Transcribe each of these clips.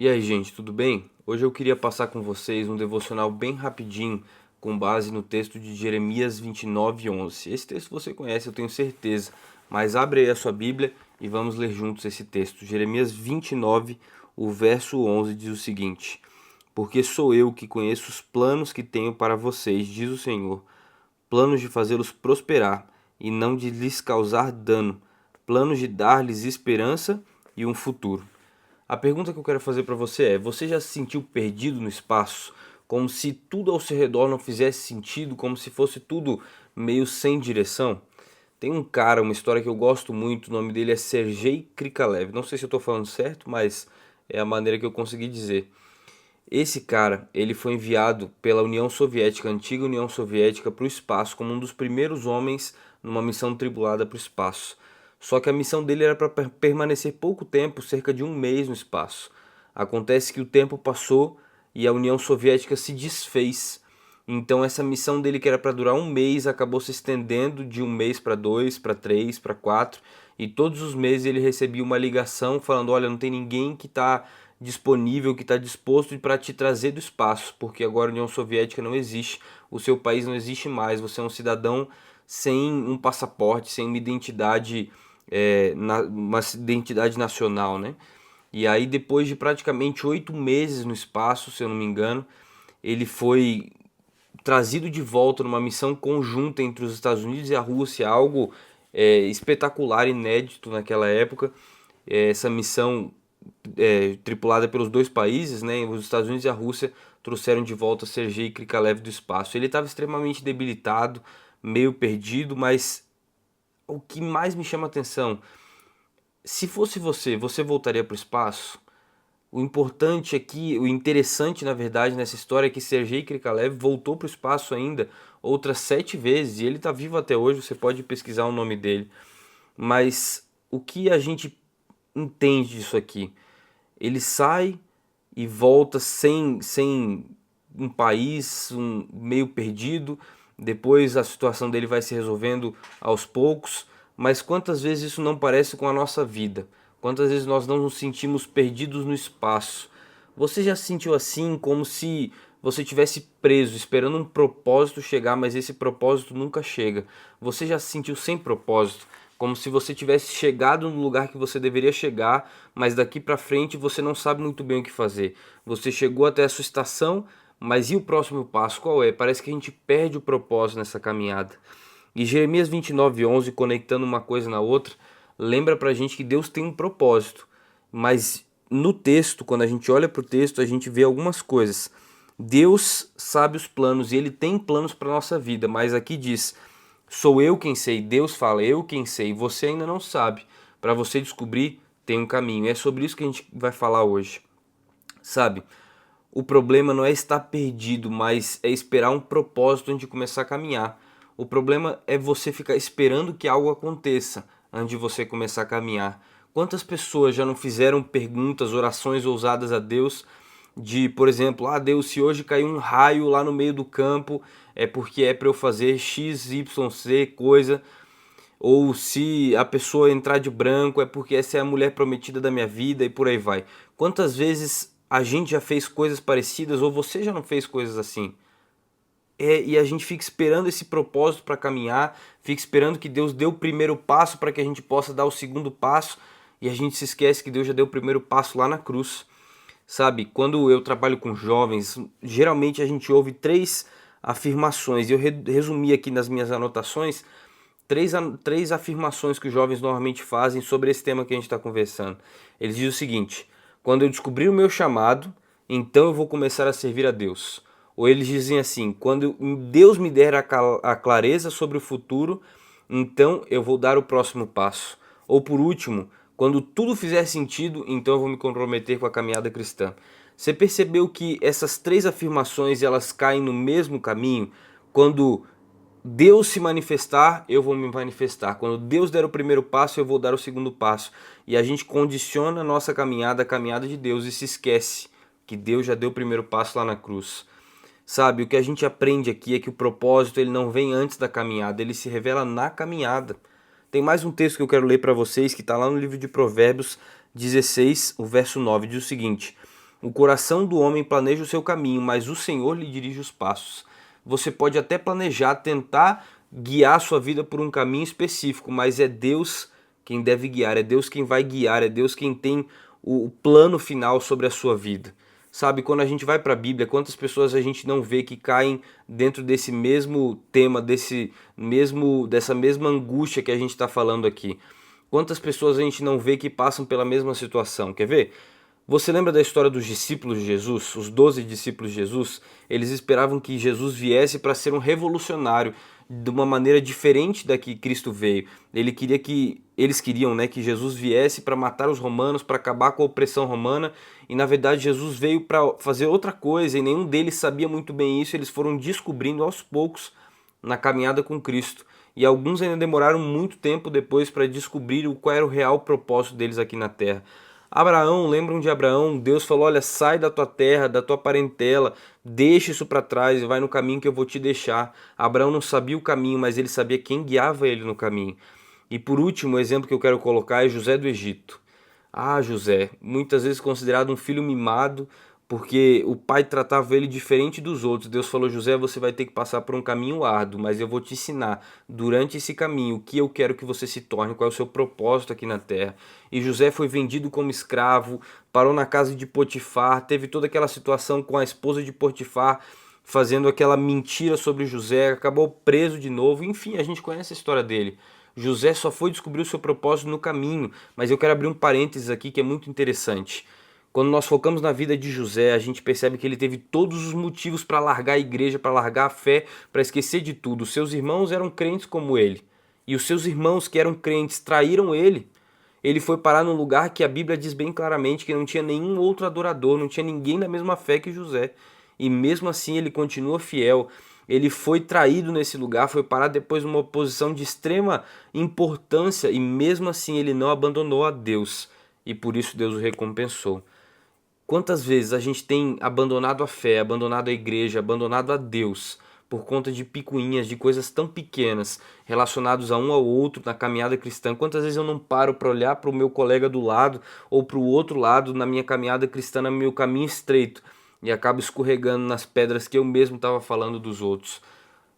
E aí, gente, tudo bem? Hoje eu queria passar com vocês um devocional bem rapidinho, com base no texto de Jeremias 29:11. Esse texto você conhece, eu tenho certeza, mas abre aí a sua Bíblia e vamos ler juntos esse texto. Jeremias 29, o verso 11 diz o seguinte: Porque sou eu que conheço os planos que tenho para vocês, diz o Senhor, planos de fazê-los prosperar e não de lhes causar dano, planos de dar-lhes esperança e um futuro. A pergunta que eu quero fazer para você é: você já se sentiu perdido no espaço? Como se tudo ao seu redor não fizesse sentido, como se fosse tudo meio sem direção? Tem um cara, uma história que eu gosto muito, o nome dele é Sergei Krikalev. Não sei se eu estou falando certo, mas é a maneira que eu consegui dizer. Esse cara, ele foi enviado pela União Soviética, a antiga União Soviética, para o espaço como um dos primeiros homens numa missão tripulada para o espaço. Só que a missão dele era para permanecer pouco tempo, cerca de um mês no espaço. Acontece que o tempo passou e a União Soviética se desfez. Então essa missão dele, que era para durar um mês, acabou se estendendo de um mês para dois, para três, para quatro. E todos os meses ele recebia uma ligação falando: olha, não tem ninguém que está disponível, que está disposto para te trazer do espaço, porque agora a União Soviética não existe, o seu país não existe mais, você é um cidadão sem um passaporte, sem uma identidade, uma identidade nacional, né? E aí, depois de praticamente 8 meses no espaço, se eu não me engano, ele foi trazido de volta numa missão conjunta entre os Estados Unidos e a Rússia, algo espetacular, inédito naquela época. Essa missão tripulada pelos dois países, né, os Estados Unidos e a Rússia, trouxeram de volta Sergei Krikalev do espaço. Ele estava extremamente debilitado, meio perdido, mas o que mais me chama a atenção, se fosse você, você voltaria para o espaço? O importante aqui, o interessante na verdade nessa história é que Sergei Krikalev voltou para o espaço ainda outras 7 vezes e ele está vivo até hoje, você pode pesquisar o nome dele. Mas o que a gente entende disso aqui? Ele sai e volta sem um país, meio perdido. Depois a situação dele vai se resolvendo aos poucos. Mas quantas vezes isso não parece com a nossa vida? Quantas vezes nós não nos sentimos perdidos no espaço? Você já se sentiu assim, como se você tivesse preso, esperando um propósito chegar, mas esse propósito nunca chega? Você já se sentiu sem propósito, como se você tivesse chegado no lugar que você deveria chegar, mas daqui para frente você não sabe muito bem o que fazer? Você chegou até a sua estação, mas e o próximo passo qual é? Parece que a gente perde o propósito nessa caminhada. E Jeremias 29:11, conectando uma coisa na outra, lembra pra gente que Deus tem um propósito. Mas no texto, quando a gente olha para o texto, a gente vê algumas coisas. Deus sabe os planos e Ele tem planos para nossa vida, mas aqui diz: sou eu quem sei. Deus fala: eu quem sei. Você ainda não sabe. Para você descobrir, tem um caminho. É sobre isso que a gente vai falar hoje. Sabe? O problema não é estar perdido, mas é esperar um propósito antes de começar a caminhar. O problema é você ficar esperando que algo aconteça antes de você começar a caminhar. Quantas pessoas já não fizeram perguntas, orações ousadas a Deus de, por exemplo, Deus, se hoje cair um raio lá no meio do campo, é porque é para eu fazer X, Y, Z coisa, ou se a pessoa entrar de branco é porque essa é a mulher prometida da minha vida e por aí vai. Quantas vezes a gente já fez coisas parecidas ou você já não fez coisas assim? E a gente fica esperando esse propósito para caminhar, fica esperando que Deus dê o primeiro passo para que a gente possa dar o segundo passo, e a gente se esquece que Deus já deu o primeiro passo lá na cruz. Sabe, quando eu trabalho com jovens, geralmente a gente ouve três afirmações, e eu resumi aqui nas minhas anotações três afirmações que os jovens normalmente fazem sobre esse tema que a gente está conversando. Eles dizem o seguinte: quando eu descobrir o meu chamado, então eu vou começar a servir a Deus. Ou eles dizem assim: quando Deus me der a clareza sobre o futuro, então eu vou dar o próximo passo. Ou por último, quando tudo fizer sentido, então eu vou me comprometer com a caminhada cristã. Você percebeu que essas três afirmações elas caem no mesmo caminho? Quando Deus se manifestar, eu vou me manifestar. Quando Deus der o primeiro passo, eu vou dar o segundo passo. E a gente condiciona a nossa caminhada, a caminhada de Deus, e se esquece que Deus já deu o primeiro passo lá na cruz. Sabe, o que a gente aprende aqui é que o propósito ele não vem antes da caminhada, ele se revela na caminhada. Tem mais um texto que eu quero ler para vocês, que está lá no livro de Provérbios 16, o verso 9, diz o seguinte: O coração do homem planeja o seu caminho, mas o Senhor lhe dirige os passos. Você pode até planejar, tentar guiar a sua vida por um caminho específico, mas é Deus quem deve guiar, é Deus quem vai guiar, é Deus quem tem o plano final sobre a sua vida. Sabe, quando a gente vai para a Bíblia, quantas pessoas a gente não vê que caem dentro desse mesmo tema, dessa mesma angústia que a gente está falando aqui? Quantas pessoas a gente não vê que passam pela mesma situação? Quer ver? Você lembra da história dos discípulos de Jesus? Os 12 discípulos de Jesus? Eles esperavam que Jesus viesse para ser um revolucionário de uma maneira diferente da que Cristo veio. Eles queriam, né, que Jesus viesse para matar os romanos, para acabar com a opressão romana, e na verdade Jesus veio para fazer outra coisa, e nenhum deles sabia muito bem isso. Eles foram descobrindo aos poucos na caminhada com Cristo. E alguns ainda demoraram muito tempo depois para descobrir qual era o real propósito deles aqui na terra. Abraão, lembram de Abraão? Deus falou: olha, sai da tua terra, da tua parentela, deixa isso para trás e vai no caminho que eu vou te deixar. Abraão não sabia o caminho, mas ele sabia quem guiava ele no caminho. E por último, o exemplo que eu quero colocar é José do Egito. Ah, José, muitas vezes considerado um filho mimado, porque o pai tratava ele diferente dos outros. Deus falou: José, você vai ter que passar por um caminho árduo, mas eu vou te ensinar durante esse caminho o que eu quero que você se torne, qual é o seu propósito aqui na terra. E José foi vendido como escravo, parou na casa de Potifar, teve toda aquela situação com a esposa de Potifar, fazendo aquela mentira sobre José, acabou preso de novo. Enfim, a gente conhece a história dele. José só foi descobrir o seu propósito no caminho, mas eu quero abrir um parênteses aqui que é muito interessante. Quando nós focamos na vida de José, a gente percebe que ele teve todos os motivos para largar a igreja, para largar a fé, para esquecer de tudo. Os seus irmãos eram crentes como ele. E os seus irmãos que eram crentes traíram ele. Ele foi parar num lugar que a Bíblia diz bem claramente que não tinha nenhum outro adorador, não tinha ninguém da mesma fé que José. E mesmo assim ele continua fiel. Ele foi traído nesse lugar, foi parar depois numa posição de extrema importância e mesmo assim ele não abandonou a Deus. E por isso Deus o recompensou. Quantas vezes a gente tem abandonado a fé, abandonado a igreja, abandonado a Deus por conta de picuinhas, de coisas tão pequenas relacionadas a um ao outro na caminhada cristã? Quantas vezes eu não paro para olhar para o meu colega do lado ou para o outro lado na minha caminhada cristã, no meu caminho estreito, e acabo escorregando nas pedras que eu mesmo estava falando dos outros?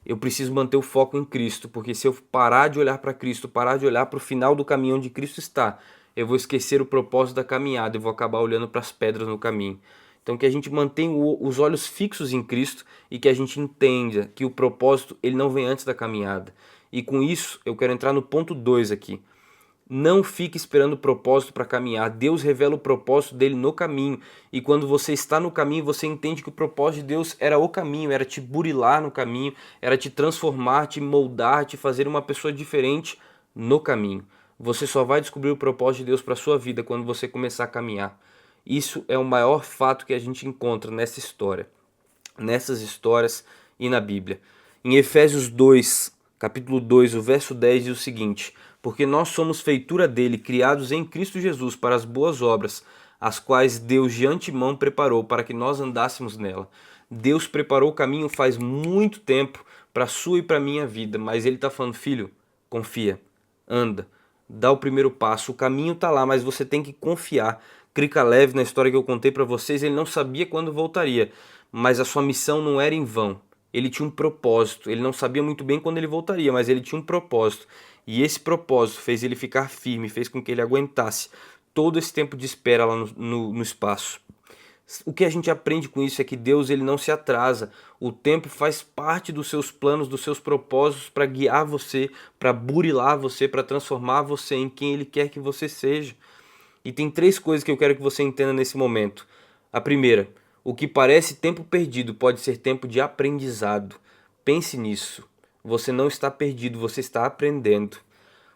Eu preciso manter o foco em Cristo, porque se eu parar de olhar para Cristo, parar de olhar para o final do caminho onde Cristo está, eu vou esquecer o propósito da caminhada e vou acabar olhando para as pedras no caminho. Então que a gente mantenha os olhos fixos em Cristo e que a gente entenda que o propósito ele não vem antes da caminhada. E com isso eu quero entrar no ponto 2 aqui. Não fique esperando o propósito para caminhar. Deus revela o propósito dele no caminho. E quando você está no caminho, você entende que o propósito de Deus era o caminho, era te burilar no caminho, era te transformar, te moldar, te fazer uma pessoa diferente no caminho. Você só vai descobrir o propósito de Deus para a sua vida quando você começar a caminhar. Isso é o maior fato que a gente encontra nessa história, nessas histórias e na Bíblia. Em Efésios 2, capítulo 2, o verso 10 diz o seguinte: porque nós somos feitura dele, criados em Cristo Jesus para as boas obras, as quais Deus de antemão preparou para que nós andássemos nela. Deus preparou o caminho faz muito tempo para a sua e para a minha vida, mas ele está falando: filho, confia, anda, dá o primeiro passo, o caminho está lá, mas você tem que confiar. Krikalev, na história que eu contei para vocês, ele não sabia quando voltaria, mas a sua missão não era em vão. Ele tinha um propósito, ele não sabia muito bem quando ele voltaria, mas ele tinha um propósito. E esse propósito fez ele ficar firme, fez com que ele aguentasse todo esse tempo de espera lá no espaço. O que a gente aprende com isso é que Deus ele não se atrasa. O tempo faz parte dos seus planos, dos seus propósitos para guiar você, para burilar você, para transformar você em quem Ele quer que você seja. E tem três coisas que eu quero que você entenda nesse momento. A primeira, o que parece tempo perdido pode ser tempo de aprendizado. Pense nisso. Você não está perdido, você está aprendendo.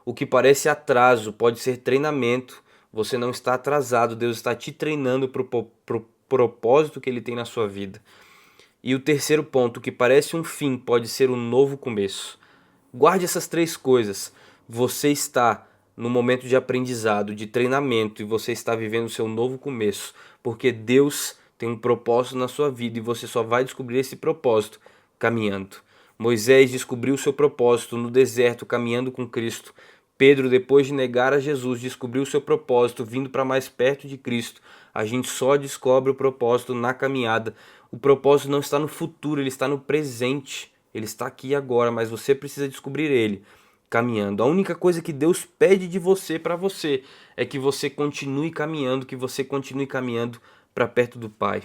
O que parece atraso pode ser treinamento. Você não está atrasado, Deus está te treinando para o propósito que Ele tem na sua vida. E o terceiro ponto, o que parece um fim pode ser um novo começo. Guarde essas três coisas. Você está no momento de aprendizado, de treinamento, e você está vivendo o seu novo começo, porque Deus tem um propósito na sua vida e você só vai descobrir esse propósito caminhando. Moisés descobriu o seu propósito no deserto, caminhando com Cristo. Pedro, depois de negar a Jesus, descobriu o seu propósito, vindo para mais perto de Cristo. A gente só descobre o propósito na caminhada. O propósito não está no futuro, ele está no presente. Ele está aqui agora, mas você precisa descobrir ele caminhando. A única coisa que Deus pede de você para você é que você continue caminhando, que você continue caminhando para perto do Pai.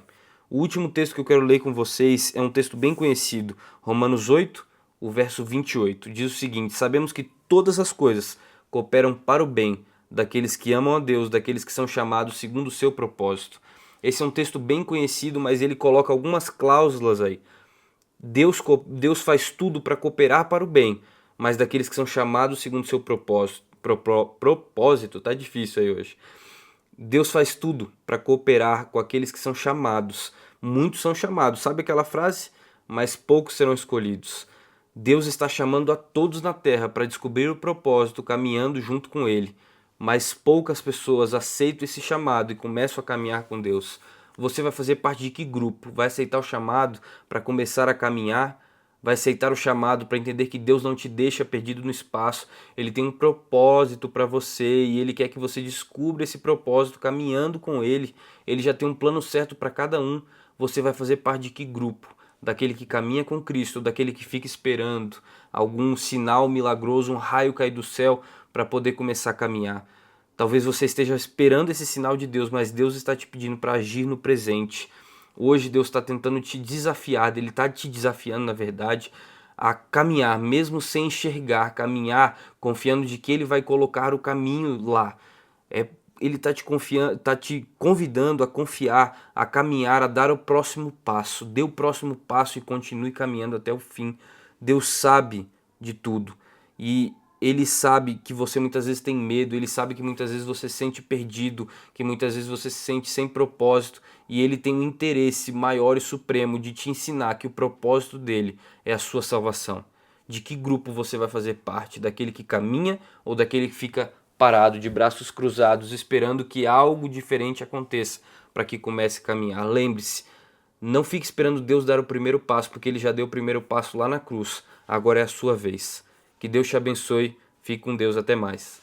O último texto que eu quero ler com vocês é um texto bem conhecido, Romanos 8, o verso 28. Diz o seguinte: sabemos que todas as coisas cooperam para o bem daqueles que amam a Deus, daqueles que são chamados segundo o seu propósito. Esse é um texto bem conhecido, mas ele coloca algumas cláusulas aí. Deus faz tudo para cooperar para o bem, mas daqueles que são chamados segundo o seu propósito. Propósito, tá difícil aí hoje. Deus faz tudo para cooperar com aqueles que são chamados. Muitos são chamados, sabe aquela frase? Mas poucos serão escolhidos. Deus está chamando a todos na terra para descobrir o propósito, caminhando junto com Ele. Mas poucas pessoas aceitam esse chamado e começam a caminhar com Deus. Você vai fazer parte de que grupo? Vai aceitar o chamado para começar a caminhar? Vai aceitar o chamado para entender que Deus não te deixa perdido no espaço? Ele tem um propósito para você e Ele quer que você descubra esse propósito caminhando com Ele. Ele já tem um plano certo para cada um. Você vai fazer parte de que grupo? Daquele que caminha com Cristo, daquele que fica esperando algum sinal milagroso, um raio cair do céu para poder começar a caminhar. Talvez você esteja esperando esse sinal de Deus, mas Deus está te pedindo para agir no presente. Hoje Deus está tentando te desafiar, Ele está te desafiando, na verdade, a caminhar, mesmo sem enxergar, caminhar, confiando de que Ele vai colocar o caminho lá. Ele está te convidando a confiar, a caminhar, a dar o próximo passo. Dê o próximo passo e continue caminhando até o fim. Deus sabe de tudo. E Ele sabe que você muitas vezes tem medo, Ele sabe que muitas vezes você se sente perdido, que muitas vezes você se sente sem propósito. E Ele tem um interesse maior e supremo de te ensinar que o propósito dele é a sua salvação. De que grupo você vai fazer parte? Daquele que caminha ou daquele que fica parado, de braços cruzados, esperando que algo diferente aconteça para que comece a caminhar? Lembre-se, não fique esperando Deus dar o primeiro passo, porque Ele já deu o primeiro passo lá na cruz. Agora é a sua vez. Que Deus te abençoe. Fique com Deus. Até mais.